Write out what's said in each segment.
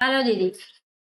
Hello दीदी।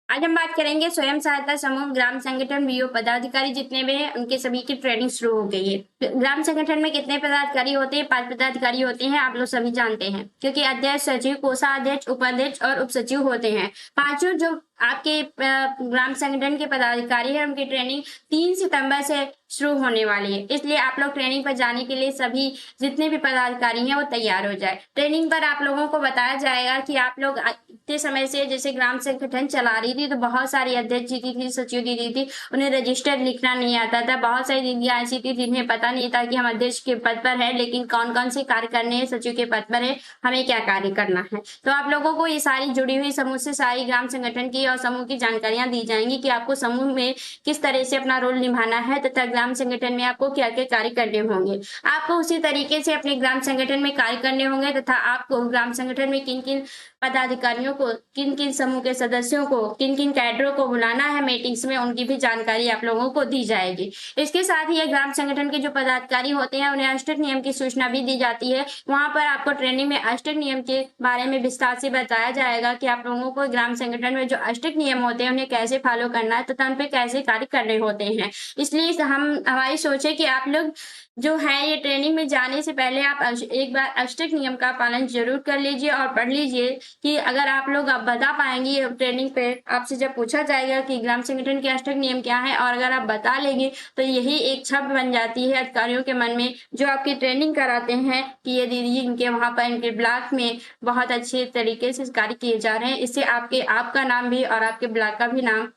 आज हम बात करेंगे स्वयं सहायता समूह ग्राम संगठन बीओ पदाधिकारी जितने भी हैं उनके सभी की ट्रेनिंग शुरू हो गई है। ग्राम संगठन में कितने पदाधिकारी होते हैं? 5 पदाधिकारी होते हैं, आप लोग सभी जानते हैं, क्योंकि अध्यक्ष, सचिव, कोषाध्यक्ष, उपाध्यक्ष और उप सचिव होते हैं। पांचों जो आपके ग्राम संगठन के पदाधिकारी हैं उनकी ट्रेनिंग 3 सितंबर से शुरू होने वाली है, इसलिए आप लोग ट्रेनिंग पर जाने के लिए सभी जितने भी पदाधिकारी हैं वो तैयार हो जाए। ट्रेनिंग पर आप लोगों को बताया जाएगा कि आप लोग इतने समय से जैसे ग्राम संगठन चला रही थी तो बहुत सारी अध्यक्ष दीदी थी, सचिव दीदी थी, उन्हें रजिस्टर लिखना नहीं आता था। बहुत सारी दीदियां ऐसी थी जिन्हें पता नहीं था कि हम अध्यक्ष के पद पर है, लेकिन कौन कौन से कार्य करने हैं, सचिव के पद पर है, हमें क्या कार्य करना है। तो आप लोगों को ये सारी जुड़ी हुई समूह से सारी ग्राम संगठन की और समूह की जानकारियां दी जाएंगी कि आपको समूह में किस तरह से अपना रोल निभाना है तथा ग्राम संगठन में आपको क्या क्या कार्य करने होंगे। आपको उसी तरीके से अपने ग्राम संगठन में कार्य करने होंगे तथा आपको ग्राम संगठन में किन किन पदाधिकारियों को, किन किन समूह के सदस्यों को, किन किन कैडरों को बुलाना है मीटिंग्स में, उनकी भी जानकारी आप लोगों को दी जाएगी। इसके साथ ही ग्राम संगठन के जो पदाधिकारी होते हैं उन्हें अष्टक नियम की सूचना भी दी जाती है। वहां पर आपको ट्रेनिंग में अष्टक नियम के बारे में विस्तार से बताया जाएगा कि आप लोगों को ग्राम संगठन में जो अष्टक नियम होते हैं उन्हें कैसे फॉलो करना है तथा उन पर कैसे कार्य करने होते हैं। इसलिए हमारी सोच है कि आप लोग जो है ये ट्रेनिंग में जाने से पहले आप एक बार अष्टक नियम का पालन जरूर कर लीजिए और पढ़ लीजिए कि अगर आप लोग आप बता पाएंगे ट्रेनिंग पे, आपसे जब पूछा जाएगा कि ग्राम संगठन के अष्टक नियम क्या है और अगर आप बता लेंगे तो यही एक छप बन जाती है अधिकारियों के मन में जो आपकी ट्रेनिंग कराते हैं कि ये दीदी इनके वहां पर इनके ब्लॉक में बहुत अच्छे तरीके से कार्य किए जा रहे हैं। इससे आपका नाम भी और आपके ब्लॉक का भी नाम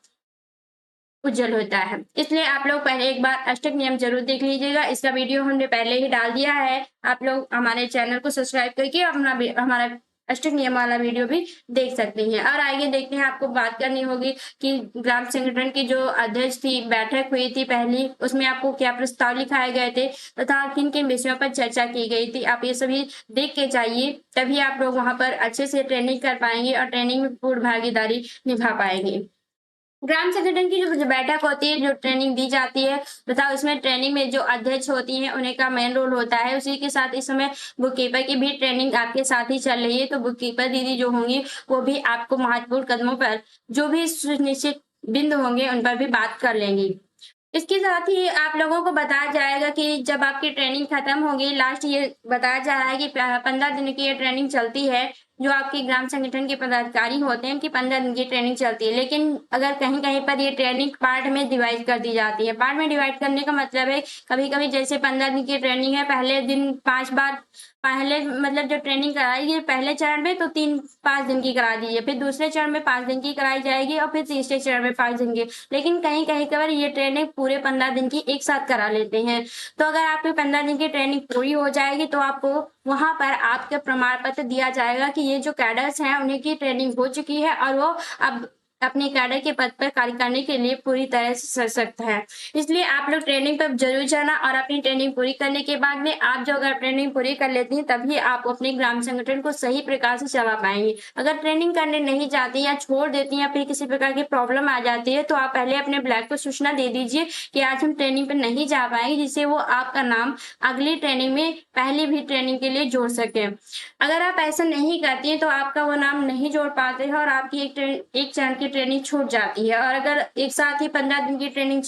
उज्जवल होता है। इसलिए आप लोग पहले एक बार अष्टक नियम जरूर देख लीजिएगा। इसका वीडियो हमने पहले ही डाल दिया है, आप लोग हमारे चैनल को सब्सक्राइब करके हमारा अष्टक नियम वाला वीडियो भी देख सकते हैं। और आगे देखते हैं, आपको बात करनी होगी कि ग्राम संगठन की जो अध्यक्ष थी, बैठक हुई थी पहली, उसमें आपको क्या प्रस्ताव लिखाए गए थे तथा किन किन विषयों पर चर्चा की गई थी, आप ये सभी देख के जाइए, तभी आप लोग वहां पर अच्छे से ट्रेनिंग कर पाएंगे और ट्रेनिंग में पूर्ण भागीदारी निभा पाएंगे। ग्राम संगठन की जो बैठक होती है, जो ट्रेनिंग दी जाती है तथा उसमें ट्रेनिंग में जो अध्यक्ष होती हैं उन्हें का मेन रोल होता है। उसी के साथ इस समय बुक कीपर की भी ट्रेनिंग आपके साथ ही चल रही है, तो बुक कीपर दीदी जो होंगी वो भी आपको महत्वपूर्ण कदमों पर जो भी सुनिश्चित बिंदु होंगे उन पर भी बात कर लेंगी। इसके साथ ही आप लोगों को बताया जाएगा कि जब आपकी ट्रेनिंग खत्म होगी, लास्ट ये बताया जा रहा है कि 15 दिन की ये ट्रेनिंग चलती है। जो आपके ग्राम संगठन के पदाधिकारी होते हैं उनकी 15 दिन की ट्रेनिंग चलती है, लेकिन अगर कहीं कहीं पर ये ट्रेनिंग पार्ट में डिवाइड कर दी जाती है। पार्ट में डिवाइड करने का मतलब है कभी कभी जैसे 15 दिन की ट्रेनिंग है, पहले दिन 5 बार, पहले मतलब जो ट्रेनिंग कराएगी पहले चरण में तो 5 दिन की करा दीजिए, फिर दूसरे चरण में 5 दिन की कराई जाएगी और फिर तीसरे चरण में 5 दिन की। लेकिन कहीं कहीं पर ये ट्रेनिंग पूरे 15 दिन की एक साथ करा लेते हैं। तो अगर आपकी 15 दिन की ट्रेनिंग पूरी हो जाएगी तो आपको वहां पर आपका प्रमाण पत्र दिया जाएगा कि ये जो कैडर्स हैं उन्हें की ट्रेनिंग हो चुकी है और वो अब अपने कैडर के पद पर कार्य करने के लिए पूरी तरह से सशक्त है। इसलिए आप लोग ट्रेनिंग पर जरूर जाना और अपनी ट्रेनिंग पूरी करने के बाद में आप जो अगर ट्रेनिंग पूरी कर लेती हैं तभी आप अपने ग्राम संगठन को सही प्रकार से चला पाएंगे। अगर ट्रेनिंग करने नहीं जाती या छोड़ देती या फिर किसी प्रकार की प्रॉब्लम आ जाती है तो आप पहले अपने ब्लॉक को सूचना दे दीजिए कि आज हम ट्रेनिंग पर नहीं जा पाएंगे, जिससे वो आपका नाम अगली ट्रेनिंग में पहली भी ट्रेनिंग के लिए जोड़ सके। अगर आप ऐसा नहीं करती हैं तो आपका वो नाम नहीं जोड़ पाते हैं और आपकी एक चरण की ट्रेनिंग छूट जाती है। और अगर एक साथ ही 15 दिन की ट्रेनिंग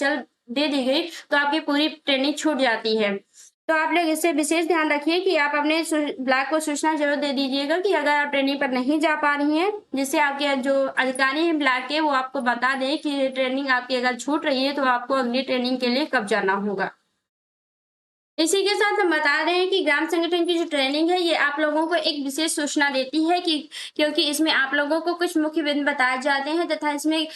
दे दी गई तो आपकी पूरी ट्रेनिंग छूट जाती है। तो आप लोग इससे विशेष ध्यान रखिए कि आप अपने ब्लॉक को सूचना जरूर दे दीजिएगा कि अगर आप ट्रेनिंग पर नहीं जा पा रही हैं, जिससे आपके जो अधिकारी हैं ब्लॉक के वो आपको बता दें कि ट्रेनिंग आपकी अगर छूट रही है तो आपको अगली ट्रेनिंग के लिए कब जाना होगा। इसी के साथ हम बता रहे हैं कि ग्राम संगठन की जो ट्रेनिंग है ये आप लोगों को एक विशेष सूचना देती है कि क्योंकि इसमें आप लोगों को कुछ मुख्य बिंदु बताए जाते हैं तथा इसमें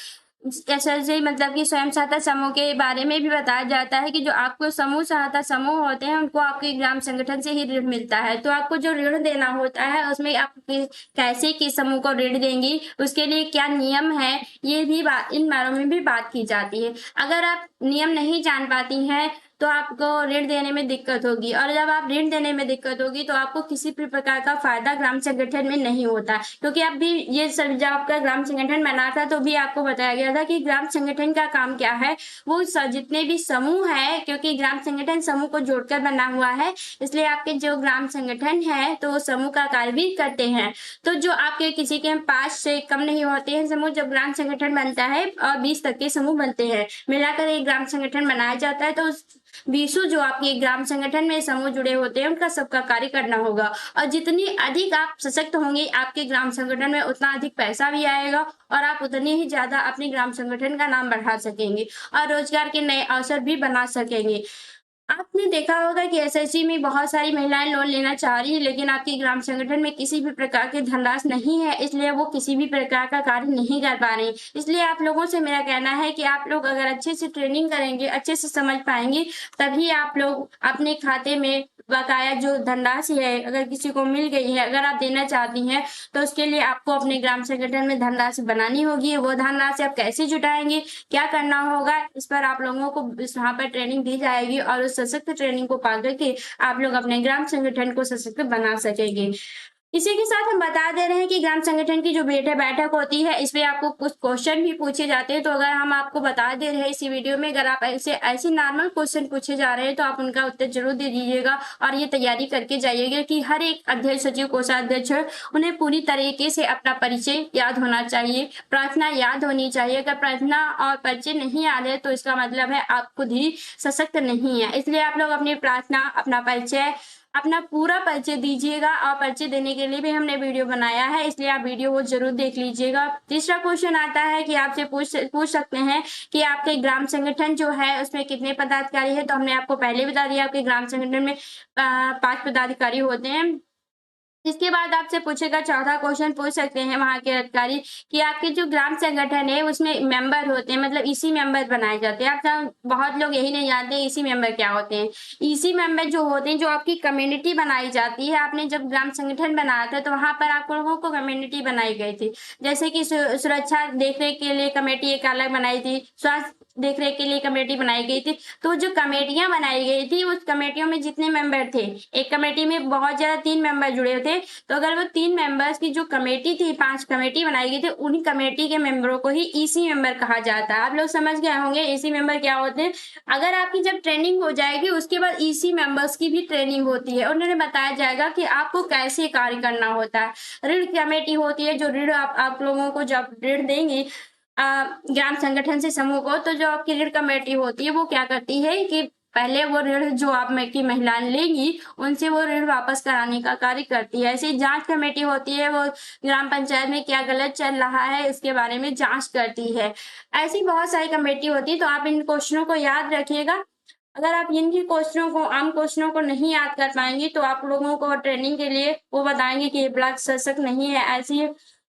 कैसे मतलब कि स्वयं सहायता समूह के बारे में भी बताया जाता है कि जो आपको समूह सहायता समूह होते हैं उनको आपके ग्राम संगठन से ही ऋण मिलता है। तो आपको जो ऋण देना होता है उसमें आप कैसे किस समूह को ऋण देंगी, उसके लिए क्या नियम है, ये भी इन बारों में भी बात की जाती है। अगर आप नियम नहीं जान पाती हैं तो आपको ऋण देने में दिक्कत होगी, और जब आप ऋण देने में दिक्कत होगी तो आपको किसी भी प्रकार का फायदा ग्राम संगठन में नहीं होता, क्योंकि अब भी ये सब जब आपका ग्राम संगठन बना था तो भी आपको बताया गया था कि ग्राम संगठन का काम क्या है। वो जितने भी समूह है, क्योंकि ग्राम संगठन समूह को जोड़कर बना हुआ है, इसलिए आपके जो ग्राम संगठन है तो वो समूह का कार्य भी करते हैं। तो जो आपके किसी के 5 से कम नहीं होते हैं समूह, जब ग्राम संगठन बनता है और 20 तक के समूह बनते हैं, मिलाकर एक ग्राम संगठन बनाया जाता है। तो उस 20 जो आपके ग्राम संगठन में समूह जुड़े होते हैं उनका सबका कार्य करना होगा, और जितनी अधिक आप सशक्त होंगे आपके ग्राम संगठन में, उतना अधिक पैसा भी आएगा और आप उतनी ही ज्यादा अपने ग्राम संगठन का नाम बढ़ा सकेंगे और रोजगार के नए अवसर भी बना सकेंगे। आपने देखा होगा कि एसएससी में बहुत सारी महिलाएं लोन लेना चाह रही है, लेकिन आपके ग्राम संगठन में किसी भी प्रकार की धनराशि नहीं है, इसलिए वो किसी भी प्रकार का कार्य नहीं कर पा रही। इसलिए आप लोगों से मेरा कहना है कि आप लोग अगर अच्छे से ट्रेनिंग करेंगे, अच्छे से समझ पाएंगे, तभी आप लोग अपने खाते में बकाया जो धनराशि है, अगर किसी को मिल गई है, अगर आप देना चाहती हैं, तो उसके लिए आपको अपने ग्राम संगठन में धनराशि बनानी होगी। वो धनराशि आप कैसे जुटाएंगे, क्या करना होगा, इस पर आप लोगों को यहाँ पर ट्रेनिंग दी जाएगी, और उस सशक्त ट्रेनिंग को पा करके आप लोग अपने ग्राम संगठन को सशक्त बना सकेंगे। इसी के साथ हम बता दे रहे हैं कि ग्राम संगठन की जो बैठक होती है, इसमें आपको कुछ क्वेश्चन भी पूछे जाते हैं। तो अगर हम आपको बता दे रहे हैं इसी वीडियो में, अगर आप ऐसे नॉर्मल क्वेश्चन पूछे जा रहे हैं तो आप उनका उत्तर जरूर दे दीजिएगा, और ये तैयारी करके जाइएगा कि हर एक अध्यक्ष सचिव कोषाध्यक्ष उन्हें पूरी तरीके से अपना परिचय याद होना चाहिए, प्रार्थना याद होनी चाहिए। अगर प्रार्थना और परिचय नहीं याद है तो इसका मतलब है आप खुद ही सशक्त नहीं है। इसलिए आप लोग अपनी प्रार्थना, अपना परिचय, अपना पूरा परिचय दीजिएगा, और परिचय देने के लिए भी हमने वीडियो बनाया है, इसलिए आप वीडियो को जरूर देख लीजिएगा। तीसरा क्वेश्चन आता है कि आपसे पूछ सकते हैं कि आपके ग्राम संगठन जो है उसमें कितने पदाधिकारी है। तो हमने आपको पहले बता दिया, आपके ग्राम संगठन में 5 पदाधिकारी होते हैं। इसके बाद आपसे पूछेगा, चौथा क्वेश्चन पूछ सकते हैं वहां के अधिकारी कि आपके जो ग्राम संगठन है उसमें मेंबर होते हैं, मतलब ईसी मेंबर बनाए जाते हैं। आप बहुत लोग यही नहीं जानते ईसी मेंबर क्या होते हैं। ईसी मेंबर जो होते हैं, जो आपकी कम्युनिटी बनाई जाती है, आपने जब ग्राम संगठन बनाया था तो वहां पर आप लोगों को कम्युनिटी बनाई गई थी, जैसे कि सुरक्षा देखरेख के लिए कमेटी एक अलग बनाई थी, स्वास्थ्य देखरेख के लिए कमेटी बनाई गई थी। तो जो कमेटियां बनाई गई थी उस कमेटियों में जितने मेंबर थे, एक कमेटी में बहुत ज्यादा 3 मेंबर जुड़े थे, तो अगर वो 3 मेंबर्स की जो कमेटी थी, 5 कमेटी बनाई गई थी, उन कमेटी के मेंबरों को ही ईसी मेंबर कहा जाता है। आप लोग समझ गए होंगे ईसी मेंबर क्या होते हैं। अगर आपकी जब ट्रेनिंग हो जाएगी उसके बाद ईसी मेंबर्स की भी ट्रेनिंग होती है, उन्होंने बताया जाएगा कि आपको कैसे कार्य करना होता है। ऋण कमेटी होती है, जो ऋण आप लोगों को जब ऋण देंगे ग्राम संगठन से समूह को, तो जो आपकी ऋण कमेटी होती है वो क्या करती है कि पहले वो ऋण जो आप में की महिलाएं लेंगी उनसे वो ऋण वापस कराने का कार्य करती है। ऐसी जांच कमेटी होती है, वो ग्राम पंचायत में क्या गलत चल रहा है इसके बारे में जांच करती है। ऐसी बहुत सारी कमेटी होती है, तो आप इन क्वेश्चनों को याद रखिएगा। अगर आप इनकी क्वेश्चनों को, आम क्वेश्चनों को नहीं याद कर पाएंगे तो आप लोगों को ट्रेनिंग के लिए वो बताएंगे कि ये ब्लॉक सशक्त नहीं है, ऐसी।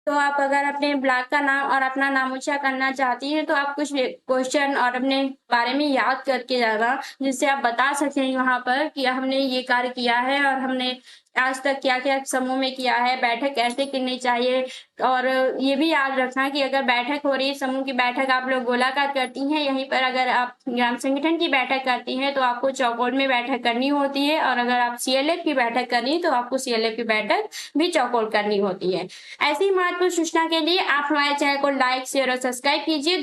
तो आप अगर अपने ब्लॉक का नाम और अपना नाम ऊंचा करना चाहती हैं तो आप कुछ क्वेश्चन और अपने बारे में याद करके जाना, जिससे आप बता सकें वहां पर कि हमने ये कार्य किया है और हमने आज तक क्या क्या समूह में किया है, बैठक कैसे करनी चाहिए। और ये भी याद रखना कि अगर बैठक हो रही है, समूह की बैठक आप लोग गोलाकार करती हैं, यहीं पर अगर आप ग्राम संगठन की बैठक करती हैं तो आपको चौकोर में बैठक करनी होती है, और अगर आप सीएलएफ की बैठक करनी है तो आपको सीएलएफ की बैठक भी चौकोर करनी होती है। ऐसी महत्वपूर्ण सूचना के लिए आप हमारे चैनल को लाइक, शेयर और सब्सक्राइब कीजिए।